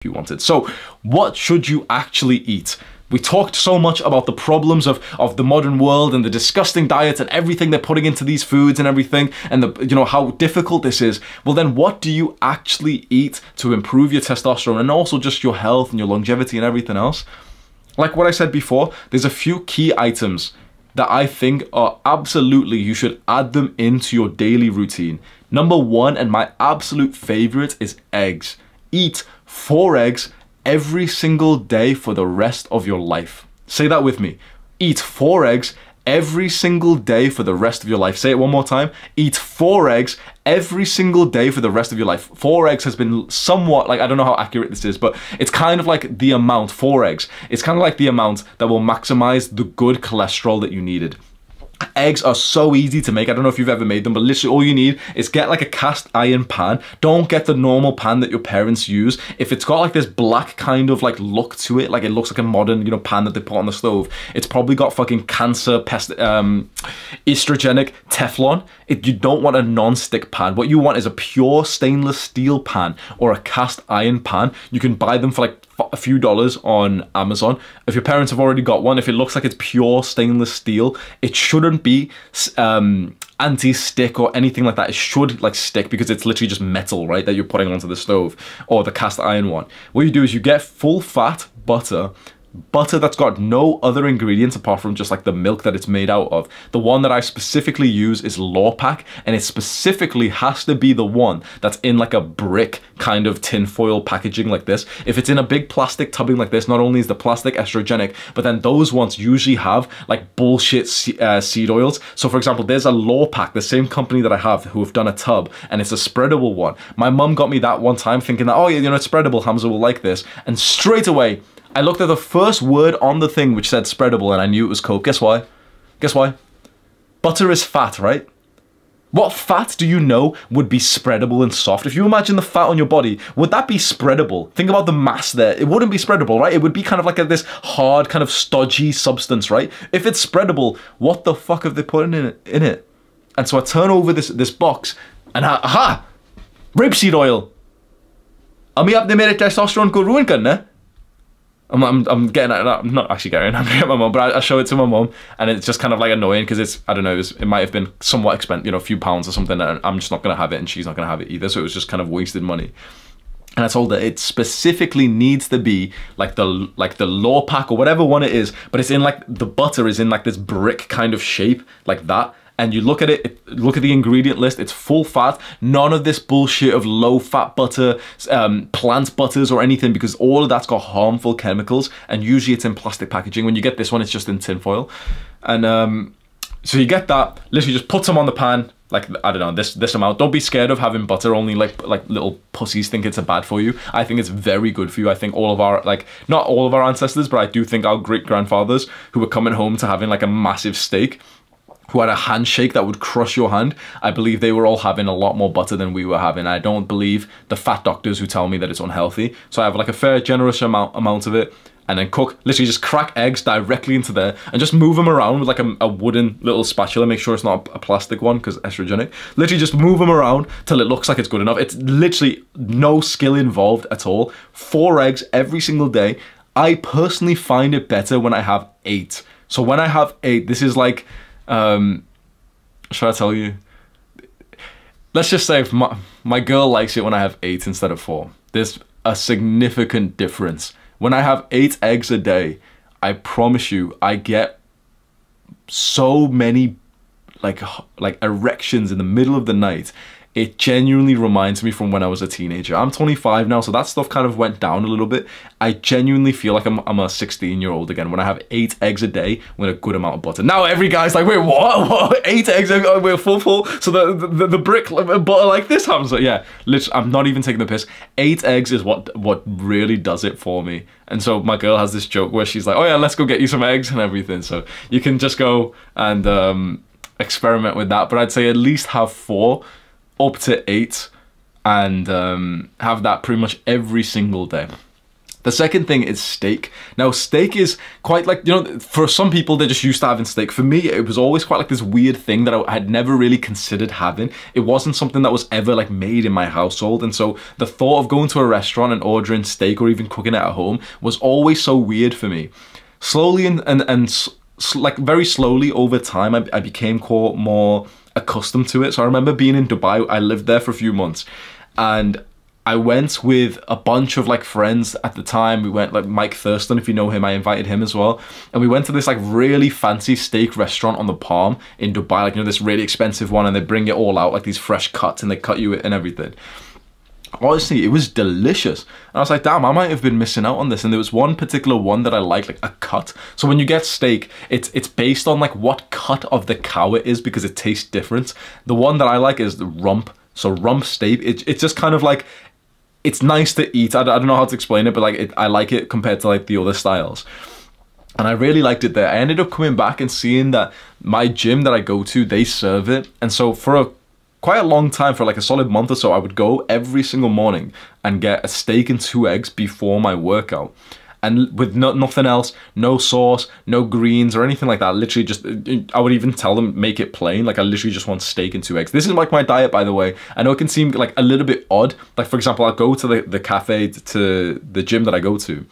you wanted. So what should you actually eat? We talked so much about the problems of the modern world and the disgusting diets and everything they're putting into these foods and everything, and how difficult this is. Well then, what do you actually eat to improve your testosterone and also just your health and your longevity and everything else? Like what I said before, there's a few key items that I think are absolutely, you should add them into your daily routine. Number one, and my absolute favorite, is eggs. Eat 4 eggs every single day for the rest of your life. Say that with me. Eat 4 eggs every single day for the rest of your life. Say it one more time. Eat 4 eggs every single day for the rest of your life. 4 eggs has been somewhat, like, I don't know how accurate this is, but it's kind of like the amount, 4 eggs. It's kind of like the amount that will maximize the good cholesterol that you needed. Eggs are so easy to make. I don't know if you've ever made them, but literally all you need is get like a cast iron pan. Don't get the normal pan that your parents use. If it's got like this black kind of like look to it, like it looks like a modern, pan that they put on the stove, it's probably got fucking cancer, estrogenic Teflon. You don't want a non-stick pan. What you want is a pure stainless steel pan or a cast iron pan. You can buy them for like a few dollars on Amazon. If your parents have already got one, if it looks like it's pure stainless steel, it shouldn't be anti-stick or anything like that. It should like stick because it's literally just metal, right, that you're putting onto the stove, or the cast iron one. What you do is you get full fat butter that's got no other ingredients apart from just like the milk that it's made out of. The one that I specifically use is Lawpack, and it specifically has to be the one that's in like a brick kind of tinfoil packaging like this. If it's in a big plastic tubbing like this, not only is the plastic estrogenic, but then those ones usually have like bullshit seed oils. So for example, there's a Lawpack, the same company that I have, who have done a tub, and it's a spreadable one. My mum got me that one time thinking that, oh yeah, it's spreadable, Hamza will like this, and straight away I looked at the first word on the thing which said spreadable and I knew it was Coke. Guess why? Guess why? Butter is fat, right? What fat do you know would be spreadable and soft? If you imagine the fat on your body, would that be spreadable? Think about the mass there. It wouldn't be spreadable, right? It would be kind of like this hard, kind of stodgy substance, right? If it's spreadable, what the fuck have they put in it? And so I turn over this box and aha! Rapeseed oil! Ami apne mere testosterone ko ruin karna. I'm getting at that. I'm not actually getting angry at my mom, but I show it to my mom, and it's just kind of like annoying because it's, I don't know, it might have been somewhat expensive, a few pounds or something, and I'm just not going to have it, and she's not going to have it either, so it was just kind of wasted money. And I told her it specifically needs to be like the Lawpack or whatever one it is, but it's in like, the butter is in like this brick kind of shape, like that. And you look at it, look at the ingredient list, it's full fat, none of this bullshit of low fat butter, plant butters or anything, because all of that's got harmful chemicals, and usually it's in plastic packaging. When you get this one, it's just in tin foil. And so you get that, literally just put some on the pan, like, I don't know, this amount. Don't be scared of having butter. Only like little pussies think it's bad for you. I think it's very good for you. I think all of our, like, not all of our ancestors, but I do think our great grandfathers who were coming home to having like a massive steak, who had a handshake that would crush your hand, I believe they were all having a lot more butter than we were having. I don't believe the fat doctors who tell me that it's unhealthy. So I have like a fair, generous amount of it, and then cook, literally just crack eggs directly into there and just move them around with like a wooden little spatula. Make sure it's not a plastic one because estrogenic. Literally just move them around till it looks like it's good enough. It's literally no skill involved at all. 4 eggs every single day. I personally find it better when I have 8. So when I have 8, this is like, should I tell you? Let's just say if my girl likes it when I have 8 instead of 4. There's a significant difference. When I have 8 eggs a day, I promise you, I get so many like erections in the middle of the night. It genuinely reminds me from when I was a teenager. I'm 25 now, so that stuff kind of went down a little bit. I genuinely feel like I'm a 16-year-old again when I have 8 eggs a day with a good amount of butter. Now every guy's like, wait, what? 8 eggs? We're full. So the brick butter like this, Hamza? Yeah, literally, I'm not even taking the piss. 8 eggs is what really does it for me. And so my girl has this joke where she's like, oh yeah, let's go get you some eggs and everything. So you can just go and experiment with that. But I'd say at least have 4. Up to 8, and have that pretty much every single day. The second thing is steak. Now, steak is quite like, you know, for some people, they're just used to having steak. For me, it was always quite like this weird thing that I had never really considered having. It wasn't something that was ever like made in my household. And so the thought of going to a restaurant and ordering steak or even cooking it at home was always so weird for me. Slowly like very slowly over time, I became more accustomed to it. So I remember being in Dubai. I lived there for a few months, and I went with a bunch of like friends at the time. We went like Mike Thurston, if you know him, I invited him as well. And we went to this like really fancy steak restaurant on the Palm in Dubai, like, you know, this really expensive one, and they bring it all out, like these fresh cuts, and they cut you it and everything. Honestly, it was delicious. And I was like, damn, I might have been missing out on this. And there was one particular one that I liked, like a cut. So when you get steak, it's based on like what cut of the cow it is, because it tastes different. The one that I like is the rump. So rump steak, it's just kind of like, it's nice to eat. I don't know how to explain it, but like I like it compared to like the other styles. And I really liked it there. I ended up coming back and seeing that my gym that I go to, they serve it. And so for quite a long time, for like a solid month or so, I would go every single morning and get a steak and 2 eggs before my workout. And with nothing else, no sauce, no greens or anything like that. Literally just, I would even tell them, make it plain. Like I literally just want steak and 2 eggs. This is like my diet, by the way. I know it can seem like a little bit odd. Like for example, I'll go to the cafe, to the gym that I go to.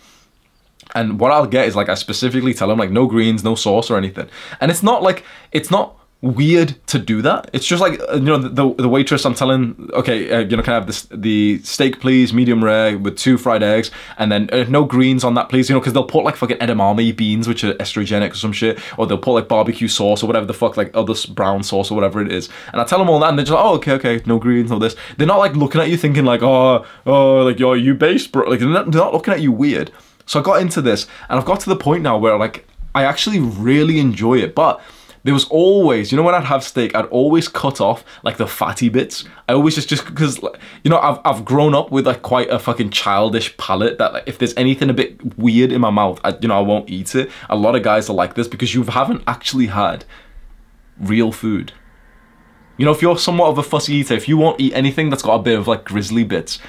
And what I'll get is like, I specifically tell them like no greens, no sauce or anything. And it's not like, it's not weird to do that. It's just like, you know, the waitress, I'm telling, okay, you know, can I have the steak please, medium rare with 2 fried eggs, and then no greens on that please, you know, because they'll put like fucking edamame beans, which are estrogenic or some shit, or they'll put like barbecue sauce or whatever the fuck, like other brown sauce or whatever it is. And I tell them all that, and they're just like, oh, okay, no greens, no this. They're not like looking at you thinking like, oh, like, yo, you based, bro. Like they're not looking at you weird. So I got into this, and I've got to the point now where like, I actually really enjoy it, but there was always, you know, when I'd have steak, I'd always cut off like the fatty bits. I always just because, you know, I've grown up with like quite a fucking childish palate that like, if there's anything a bit weird in my mouth, you know, I won't eat it. A lot of guys are like this because you haven't actually had real food. You know, if you're somewhat of a fussy eater, if you won't eat anything that's got a bit of like grizzly bits,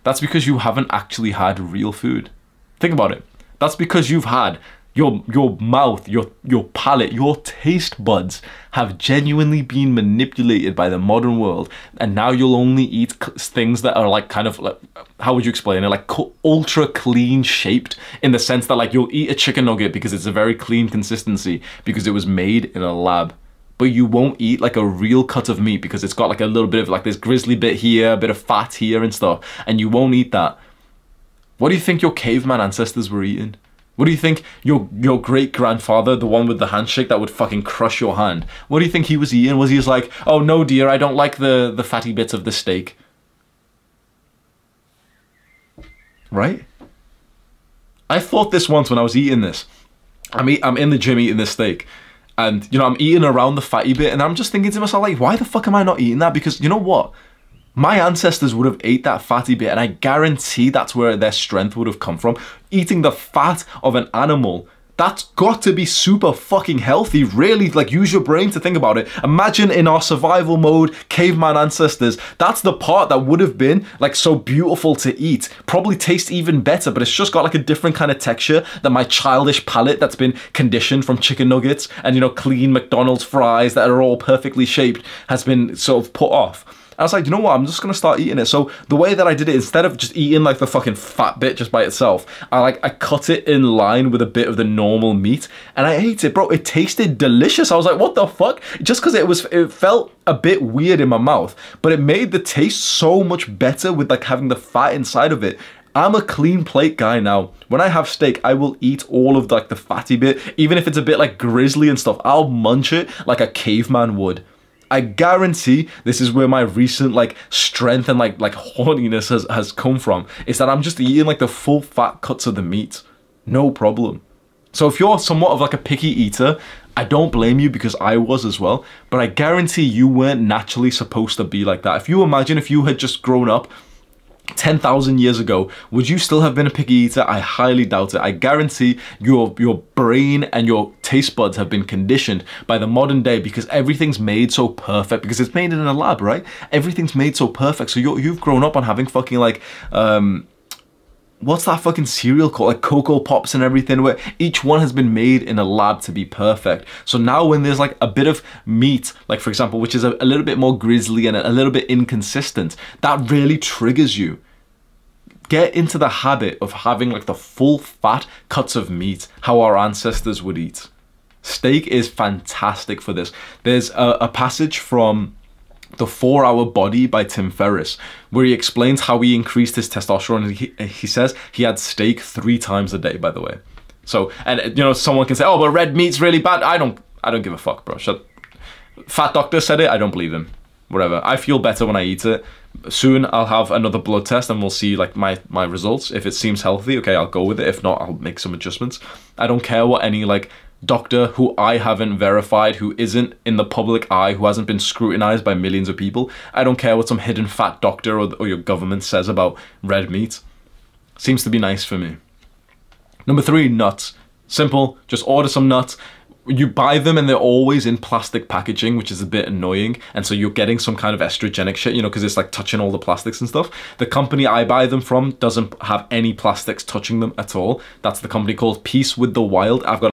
that's because you haven't actually had real food. Think about it. That's because you've had your mouth, your palate, your taste buds have genuinely been manipulated by the modern world, and now you'll only eat things that are like kind of like, how would you explain it, like ultra clean shaped, in the sense that like you'll eat a chicken nugget because it's a very clean consistency because it was made in a lab, but you won't eat like a real cut of meat because it's got like a little bit of like this grizzly bit here, a bit of fat here and stuff, and you won't eat that. What do you think your caveman ancestors were eating? What do you think your great-grandfather, the one with the handshake that would fucking crush your hand, what do you think he was eating? Was he just like, oh no dear, I don't like the fatty bits of the steak? Right? I thought this once when I was eating this. I'm in the gym eating this steak, and you know, I'm eating around the fatty bit, and I'm just thinking to myself like, why the fuck am I not eating that? Because you know what? My ancestors would have ate that fatty bit, and I guarantee that's where their strength would have come from. Eating the fat of an animal, that's got to be super fucking healthy. Really, like, use your brain to think about it. Imagine in our survival mode, caveman ancestors, that's the part that would have been like so beautiful to eat. Probably taste even better, but it's just got like a different kind of texture than my childish palate that's been conditioned from chicken nuggets and, you know, clean McDonald's fries that are all perfectly shaped has been sort of put off. I was like, you know what, I'm just gonna start eating it. So the way that I did it, instead of just eating like the fucking fat bit just by itself, I cut it in line with a bit of the normal meat, and I ate it, bro. It tasted delicious. I was like, what the fuck? Just because it felt a bit weird in my mouth, but it made the taste so much better with like having the fat inside of it. I'm a clean plate guy now. When I have steak, I will eat all of like the fatty bit, even if it's a bit like grizzly and stuff. I'll munch it like a caveman would. I guarantee this is where my recent like strength and like horniness has come from. Is that I'm just eating like the full fat cuts of the meat. No problem. So if you're somewhat of like a picky eater, I don't blame you, because I was as well. But I guarantee you weren't naturally supposed to be like that. If you imagine if you had just grown up 10,000 years ago, would you still have been a picky eater? I highly doubt it. I guarantee your brain and your taste buds have been conditioned by the modern day, because everything's made so perfect, because it's made in a lab, right? Everything's made so perfect. So you've grown up on having fucking like what's that fucking cereal called? Like Cocoa Pops and everything, where each one has been made in a lab to be perfect. So now when there's like a bit of meat, like for example, which is a little bit more grisly and a little bit inconsistent, that really triggers you. Get into the habit of having like the full fat cuts of meat, how our ancestors would eat. Steak is fantastic for this. There's a passage from The 4-Hour Body by Tim Ferriss, where he explains how he increased his testosterone. He says he had steak 3 times a day, by the way. So, and you know, someone can say, oh, but red meat's really bad. I don't give a fuck, bro. Fat doctor said it, I don't believe him. Whatever. I feel better when I eat it. Soon I'll have another blood test and we'll see like my results. If it seems healthy, okay, I'll go with it. If not, I'll make some adjustments. I don't care what any like doctor who I haven't verified, who isn't in the public eye, who hasn't been scrutinized by millions of people. I don't care what some hidden fat doctor or your government says about red meat. Seems to be nice for me. Number 3, nuts. Simple, just order some nuts. You buy them and they're always in plastic packaging, which is a bit annoying. And so you're getting some kind of estrogenic shit, you know, because it's like touching all the plastics and stuff. The company I buy them from doesn't have any plastics touching them at all. That's the company called Peace with the Wild. I've got